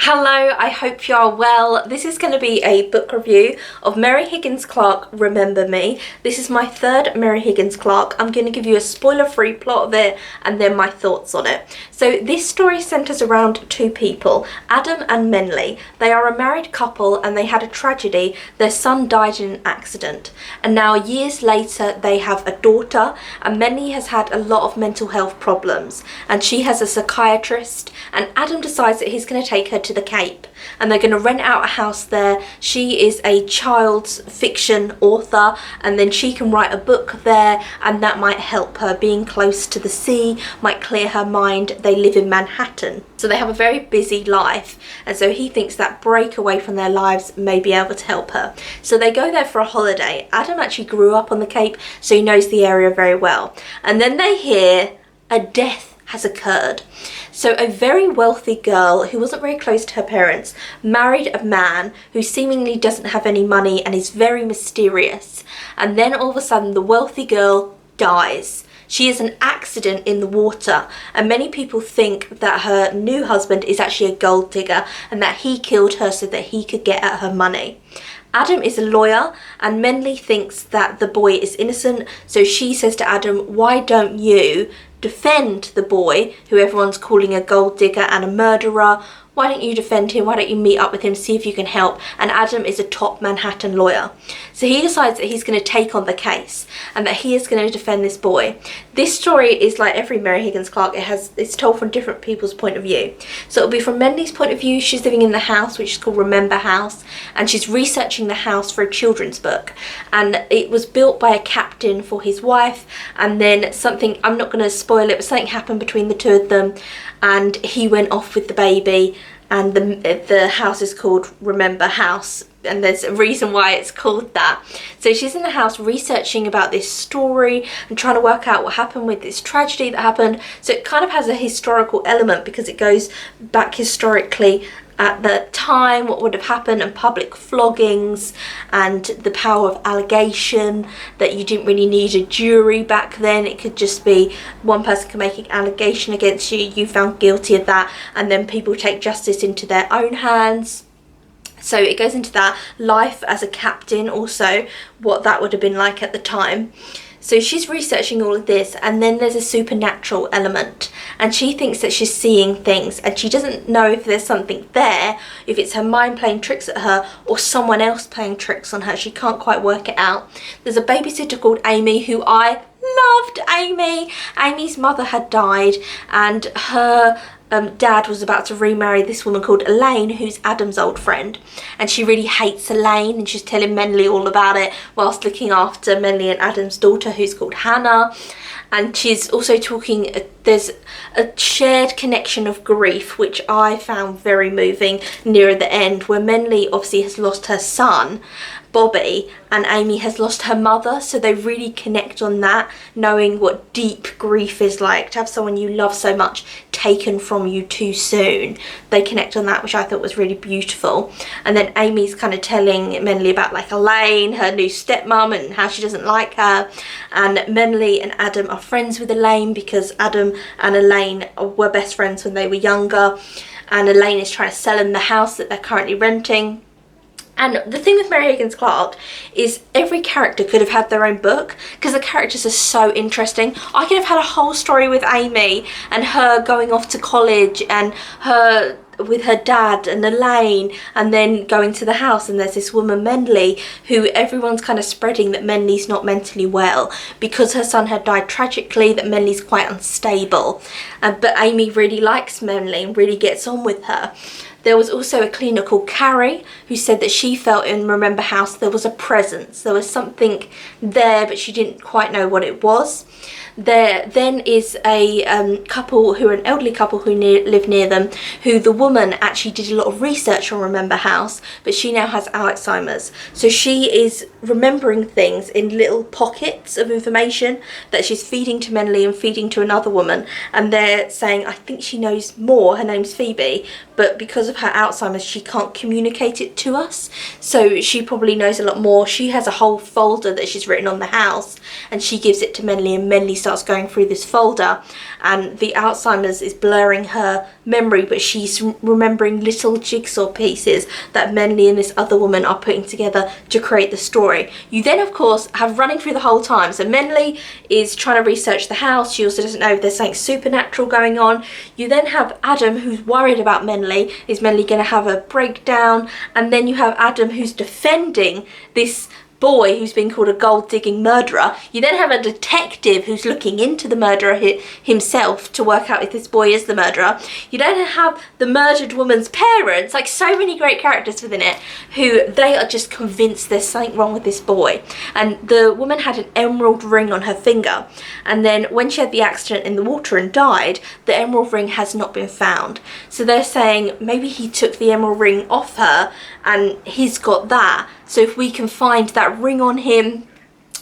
Hello, I hope you are well. This is going to be a book review of Mary Higgins Clark, Remember Me. This is my third Mary Higgins Clark. I'm going to give you a spoiler-free plot of it and then my thoughts on it. So this story centres around two people, Adam and Menley. They are a married couple and they had a tragedy. Their son died in an accident. And now years later they have a daughter, and Menley has had a lot of mental health problems. And she has a psychiatrist, and Adam decides that he's going to take her to the Cape and they're going to rent out a house there. She is a child's fiction author and then she can write a book there, and that might help her. Being close to the sea might clear her mind. They live in Manhattan, so they have a very busy life, and so he thinks that break away from their lives may be able to help her. So they go there for a holiday. Adam actually grew up on the Cape, so he knows the area very well. And then they hear a death has occurred. So a very wealthy girl who wasn't very close to her parents married a man who seemingly doesn't have any money and is very mysterious. And then all of a sudden the wealthy girl dies. She is an accident in the water, and many people think that her new husband is actually a gold digger and that he killed her so that he could get at her money. Adam is a lawyer and Menley thinks that the boy is innocent, so she says to Adam, why don't you defend the boy who everyone's calling a gold digger and a murderer? Why don't you defend him? Why don't you meet up with him, see if you can help? And Adam is a top Manhattan lawyer. So he decides that he's going to take on the case and that he is going to defend this boy. This story is like every Mary Higgins Clark. It's told from different people's point of view. So it'll be from Menley's point of view. She's living in the house, which is called Remember House, and she's researching the house for a children's book. And it was built by a captain for his wife, and then something, I'm not going to spoil it, but something happened between the two of them and he went off with the baby, and the house is called Remember House, and there's a reason why it's called that. So she's in the house researching about this story and trying to work out what happened with this tragedy that happened. So it kind of has a historical element because it goes back historically at the time, what would have happened, and public floggings and the power of allegation, that you didn't really need a jury back then. It could just be one person can make an allegation against you, you found guilty of that, and then people take justice into their own hands. So it goes into that. Life as a captain also, what that would have been like at the time. So she's researching all of this, and then there's a supernatural element, and she thinks that she's seeing things, and she doesn't know if there's something there, if it's her mind playing tricks at her or someone else playing tricks on her. She can't quite work it out. There's a babysitter called Amy who I loved. Amy's mother had died, and her dad was about to remarry this woman called Elaine, who's Adam's old friend, and she really hates Elaine, and she's telling Menley all about it whilst looking after Menley and Adam's daughter, who's called Hannah. And she's also talking, there's a shared connection of grief, which I found very moving near the end, where Menley obviously has lost her son, Bobby, and Amy has lost her mother, so they really connect on that, knowing what deep grief is like, to have someone you love so much taken from you too soon. They connect on that, which I thought was really beautiful. And then Amy's kind of telling Menley about like Elaine, her new stepmom, and how she doesn't like her. And Menley and Adam are friends with Elaine because Adam and Elaine were best friends when they were younger, and Elaine is trying to sell them the house that they're currently renting. And the thing with Mary Higgins Clark is every character could have had their own book because the characters are so interesting. I could have had a whole story with Amy and her going off to college, and her with her dad and Elaine, and then going to the house, and there's this woman Menley who everyone's kind of spreading that Menley's not mentally well because her son had died tragically, that Menley's quite unstable, but Amy really likes Menley and really gets on with her. There was also a cleaner called Carrie who said that she felt in Remember House there was a presence, there was something there, but she didn't quite know what it was. There then is a couple who are an elderly couple who live near them, who the woman actually did a lot of research on Remember House, but she now has Alzheimer's. So she is remembering things in little pockets of information that she's feeding to Menley and feeding to another woman, and they're saying, I think she knows more, her name's Phoebe, but because of of her Alzheimer's, she can't communicate it to us. So she probably knows a lot more. She has a whole folder that she's written on the house, and she gives it to Menly, and Menly starts going through this folder, and the Alzheimer's is blurring her memory, but she's remembering little jigsaw pieces that Menly and this other woman are putting together to create the story. You then, of course, have running through the whole time. So Menly is trying to research the house. She also doesn't know if there's something supernatural going on. You then have Adam, who's worried about Menly. Is Menly going to have a breakdown? And then you have Adam, who's defending this boy who's been called a gold-digging murderer. You then have a detective who's looking into the murderer himself to work out if this boy is the murderer. You then have the murdered woman's parents, like so many great characters within it, who they are just convinced there's something wrong with this boy. And the woman had an emerald ring on her finger, and then when she had the accident in the water and died, the emerald ring has not been found. So they're saying maybe he took the emerald ring off her and he's got that. So if we can find that ring on him,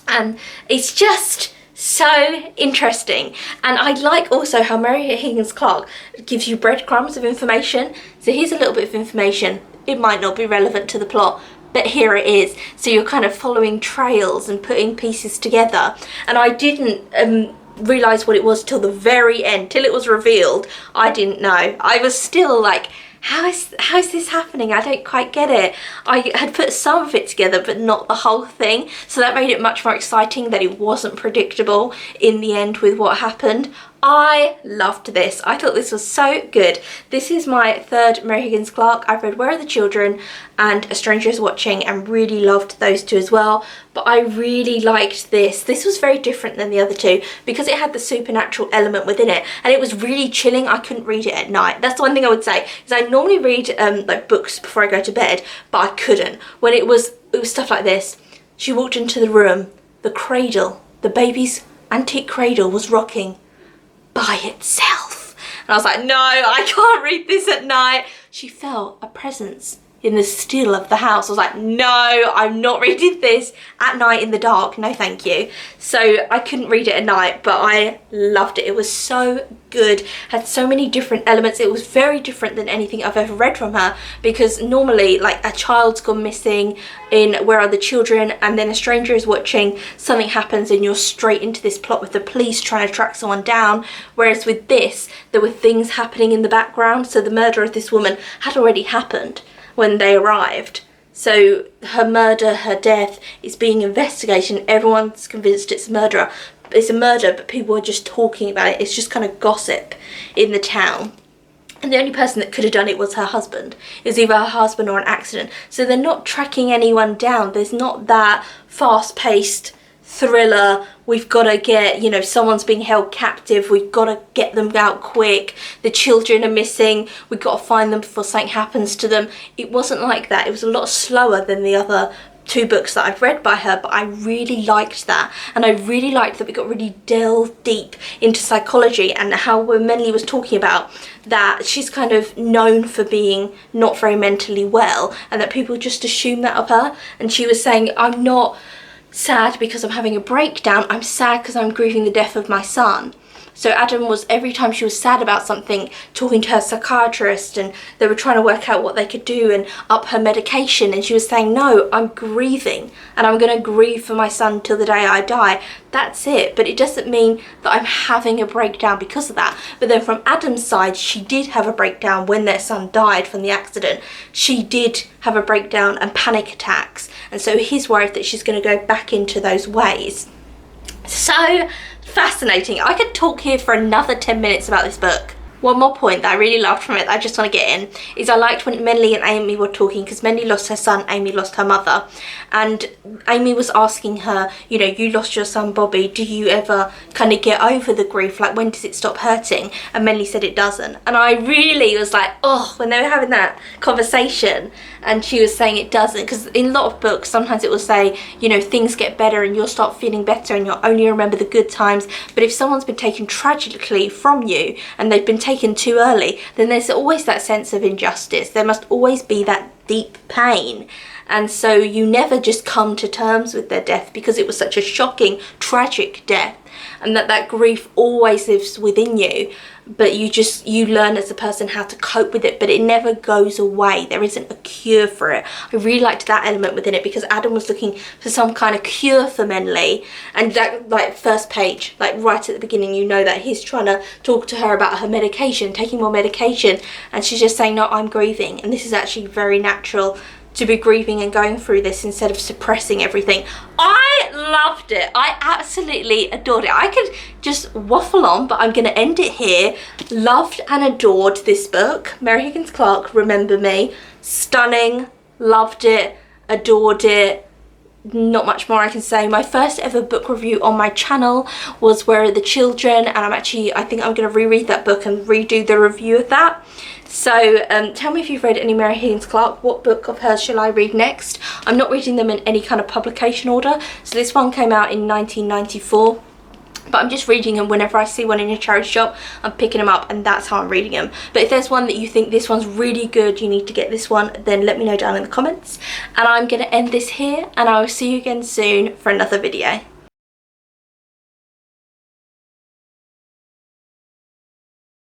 and it's just so interesting. And I like also how Mary Higgins Clark gives you breadcrumbs of information. So here's a little bit of information. It might not be relevant to the plot, but here it is. So you're kind of following trails and putting pieces together. And I didn't realise what it was till the very end, till it was revealed. I didn't know. I was still like, how is this happening? I don't quite get it. I had put some of it together, but not the whole thing. So that made it much more exciting that it wasn't predictable in the end with what happened. I loved this. I thought this was so good. This is my third Mary Higgins Clark. I've read Where Are the Children and A Stranger Is Watching, and really loved those two as well. But I really liked this. This was very different than the other two because it had the supernatural element within it, and it was really chilling. I couldn't read it at night. That's the one thing I would say, is I normally read like books before I go to bed, but I couldn't. When it was stuff like this. She walked into the room. The cradle, the baby's antique cradle, was rocking by itself. And I was like, no, I can't read this at night. She felt a presence in the still of the house. I was like, no, I'm not reading this at night in the dark. No, thank you. So I couldn't read it at night, but I loved it. It was so good. Had so many different elements. It was very different than anything I've ever read from her, because normally like a child's gone missing in Where Are the Children, and then A Stranger Is Watching, something happens and you're straight into this plot with the police trying to track someone down. Whereas with this, there were things happening in the background. So the murder of this woman had already happened when they arrived. So her murder, her death is being investigated, and everyone's convinced it's a murder, but people are just talking about it. It's just kind of gossip in the town. And the only person that could have done it was her husband. It was either her husband or an accident. So they're not tracking anyone down. There's not that fast-paced thriller, we've got to get, you know, someone's being held captive, we've got to get them out quick, the children are missing, we've got to find them before something happens to them. It wasn't like that. It was a lot slower than the other two books that I've read by her, but I really liked that. And I really liked that we got really delved deep into psychology, and how when Menly was talking about that she's kind of known for being not very mentally well, and that people just assume that of her. And she was saying, I'm not sad because I'm having a breakdown, I'm sad because I'm grieving the death of my son. So Adam was, every time she was sad about something, talking to her psychiatrist, and they were trying to work out what they could do and up her medication, and she was saying, no, I'm grieving, and I'm going to grieve for my son till the day I die. That's it. But it doesn't mean that I'm having a breakdown because of that. But then from Adam's side, she did have a breakdown when their son died from the accident. She did have a breakdown and panic attacks, and so he's worried that she's going to go back into those ways. So fascinating. I could talk here for another 10 minutes about this book. One more point that I really loved from it that I just want to get in is I liked when Menly and Amy were talking, because Menly lost her son, Amy lost her mother, and Amy was asking her, you know, you lost your son Bobby, do you ever kind of get over the grief, like when does it stop hurting? And Menly said it doesn't. And I really was like, oh, when they were having that conversation and she was saying it doesn't, because in a lot of books sometimes it will say, you know, things get better and you'll start feeling better and you'll only remember the good times. But if someone's been taken tragically from you and they've been taken too early, then there's always that sense of injustice. There must always be that deep pain, and so you never just come to terms with their death because it was such a shocking, tragic death. and that grief always lives within you, but you learn as a person how to cope with it, but it never goes away. There isn't a cure for it. I really liked that element within it, because Adam was looking for some kind of cure for Menly, and that, like, first page, like right at the beginning, you know that he's trying to talk to her about her medication, taking more medication, and she's just saying, no, I'm grieving, and this is actually very natural to be grieving and going through this instead of suppressing everything. I loved it. I absolutely adored it. I could just waffle on, but I'm going to end it here. Loved and adored this book. Mary Higgins Clark, Remember Me. Stunning. Loved it. Adored it. Not much more I can say. My first ever book review on my channel was Where Are the Children, and I think I'm going to reread that book and redo the review of that. So tell me if you've read any Mary Higgins Clark. What book of hers shall I read next? I'm not reading them in any kind of publication order. So this one came out in 1994. But I'm just reading them whenever I see one in a charity shop. I'm picking them up, and that's how I'm reading them. But if there's one that you think this one's really good, you need to get this one, then let me know down in the comments. And I'm going to end this here, and I will see you again soon for another video.